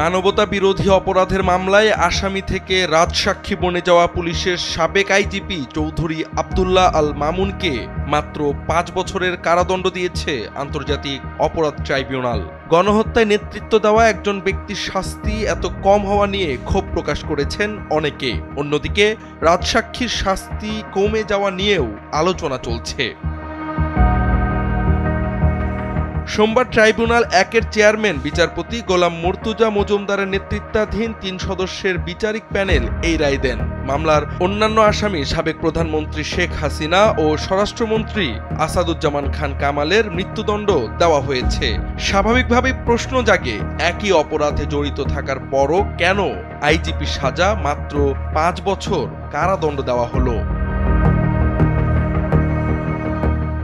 মানবতা বিরোধী অপরাধের মামলায় আসামি থেকে রাজসাক্ষী বনে যাওয়া পুলিশের সাবেক আইজিপি চৌধুরী আব্দুল্লাহ আল মামুনকে মাত্র ৫ বছরের কারাদণ্ড দিয়েছে আন্তর্জাতিক অপরাধ ট্রাইব্যুনাল। গণহত্যায় নেতৃত্ব দেওয়া একজন ব্যক্তির শাস্তি এত কম হওয়া নিয়ে ক্ষোভ প্রকাশ করেছেন অনেকে। অন্যদিকে রাজসাক্ষীর শাস্তি কমে যাওয়া নিয়েও আলোচনা চলছে। সোমবার ট্রাইব্যুনাল ১-এর চেয়ারম্যান বিচারপতি গোলাম মুর্তুজা মজুমদারের নেতৃত্বাধীন ৩ সদস্যের বিচারিক প্যানেল এই রায় দেন। মামলার অন্যান্য আসামি সাবেক প্রধানমন্ত্রী শেখ হাসিনা ও স্বরাষ্ট্রমন্ত্রী আসাদুজ্জামান খান কামালের মৃত্যুদণ্ড দেওয়া হয়েছে। স্বাভাবিকভাবেই প্রশ্ন জাগে, একই অপরাধে জড়িত থাকার পরও কেন আইজিপি সাজা মাত্র ৫ বছর কারাদণ্ড দেওয়া হলো?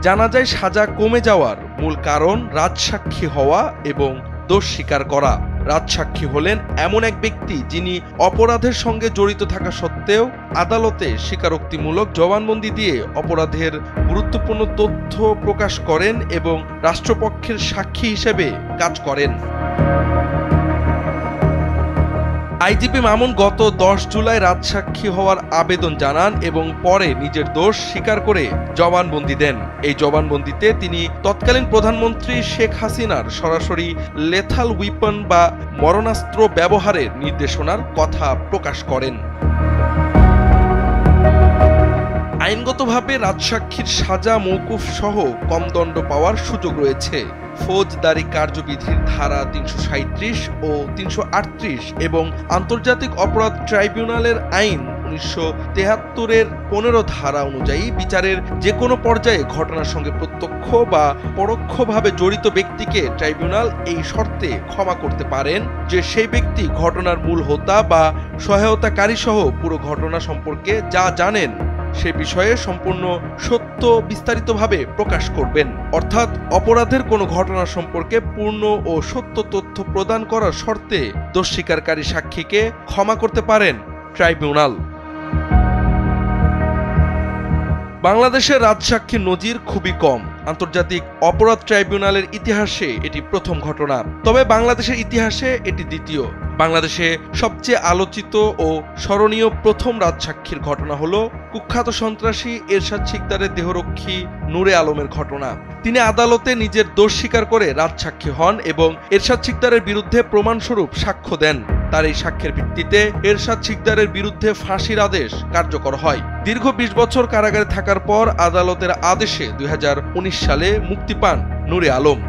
জানা যায়, সাজা কমে যাওয়ার মূল কারণ রাজসাক্ষী হওয়া এবং দোষ স্বীকার করা। রাজসাক্ষী হলেন এমন এক ব্যক্তি যিনি অপরাধের সঙ্গে জড়িত থাকা সত্ত্বেও আদালতে স্বীকারোক্তিমূলক জবানবন্দি দিয়ে অপরাধের গুরুত্বপূর্ণ তথ্য প্রকাশ করেন এবং রাষ্ট্রপক্ষের সাক্ষী হিসেবে কাজ করেন। আইজিপি মামুন গত ১০ জুলাই রাজসাক্ষী হওয়ার আবেদন জানান এবং পরে নিজের দোষ স্বীকার করে জবানবন্দি দেন। এই জবানবন্দিতে তিনি তৎকালীন প্রধানমন্ত্রী শেখ হাসিনার সরাসরি লেথাল উইপন বা মরণাস্ত্র ব্যবহারের নির্দেশনার কথা প্রকাশ করেন। আইনগতভাবে রাজসাক্ষীর সাজা মওকুফ সহ কম দণ্ড পাওয়ার সুযোগ রয়েছে। ফৌজদারি কার্যবিধির ধারা ৩৩৭ ও ৩৩৮ এবং আন্তর্জাতিক অপরাধ ট্রাইব্যুনালের আইন ১৯৭৩-এর ১৫ ধারা অনুযায়ী বিচারের যে কোনো পর্যায়ে ঘটনার সঙ্গে প্রত্যক্ষ বা পরোক্ষভাবে জড়িত ব্যক্তিকে ট্রাইব্যুনাল এই শর্তে ক্ষমা করতে পারেন যে সেই ব্যক্তি ঘটনার মূল হোতা বা সহায়তাকারী সহ পুরো ঘটনা সম্পর্কে যা জানেন সে বিষয়ে সম্পূর্ণ সত্য বিস্তারিতভাবে প্রকাশ করবেন। অর্থাৎ অপরাধের কোনো ঘটনা সম্পর্কে পূর্ণ ও সত্য তথ্য প্রদান করার শর্তে দোষ স্বীকারকারী সাক্ষীকে ক্ষমা করতে পারেন ট্রাইব্যুনাল। বাংলাদেশের রাজসাক্ষীর নজির খুবই কম। আন্তর্জাতিক অপরাধ ট্রাইব্যুনালের ইতিহাসে এটি প্রথম ঘটনা, তবে বাংলাদেশের ইতিহাসে এটি দ্বিতীয়। বাংলাদেশে সবচেয়ে আলোচিত ও স্মরণীয় প্রথম রাজসাক্ষীর ঘটনা হলো কুখ্যাত সন্ত্রাসী এরশাদ শিকদারের দেহরক্ষী নূরে আলমের ঘটনা। তিনি আদালতে নিজের দোষ স্বীকার করে রাজসাক্ষী হন এবং এরশাদ শিকদারের বিরুদ্ধে প্রমাণস্বরূপ সাক্ষ্য দেন। তার এই সাক্ষ্যের ভিত্তিতে এরশাদ শিকদারের বিরুদ্ধে ফাঁসির আদেশ কার্যকর হয়। দীর্ঘ ২০ বছর কারাগারে থাকার পর আদালতের আদেশে ২০১৯ সালে মুক্তি পান নূরে আলম।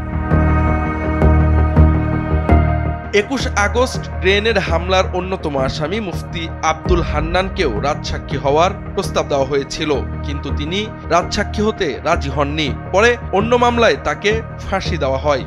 ২১ আগস্ট গ্রেনেড হামলার অন্যতম আসামি মুফতি আব্দুল হান্নানকেও রাজসাক্ষী হওয়ার প্রস্তাব দেওয়া হয়েছিল, কিন্তু তিনি রাজসাক্ষী হতে রাজি হননি। পরে অন্য মামলায় তাকে ফাঁসি দেওয়া হয়।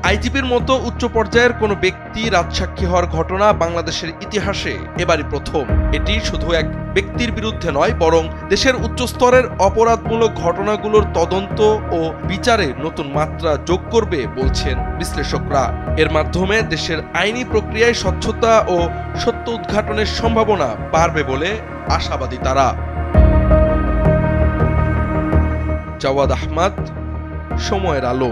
আইজিপির মতো উচ্চ পর্যায়ের কোনো ব্যক্তি রাজসাক্ষী হওয়ার ঘটনা বাংলাদেশের ইতিহাসে এবারই প্রথম। এটি শুধু এক ব্যক্তির বিরুদ্ধে নয়, বরং দেশের উচ্চ স্তরের অপরাধমূলক ঘটনাগুলোর তদন্ত ও বিচারে নতুন মাত্রা যোগ করবে বলছেন বিশ্লেষকরা। এর মাধ্যমে দেশের আইনি প্রক্রিয়ায় স্বচ্ছতা ও সত্য উদ্ঘাটনের সম্ভাবনা বাড়বে বলে আশাবাদী তারা। জাওয়াদ আহমদ, সময়ের আলো।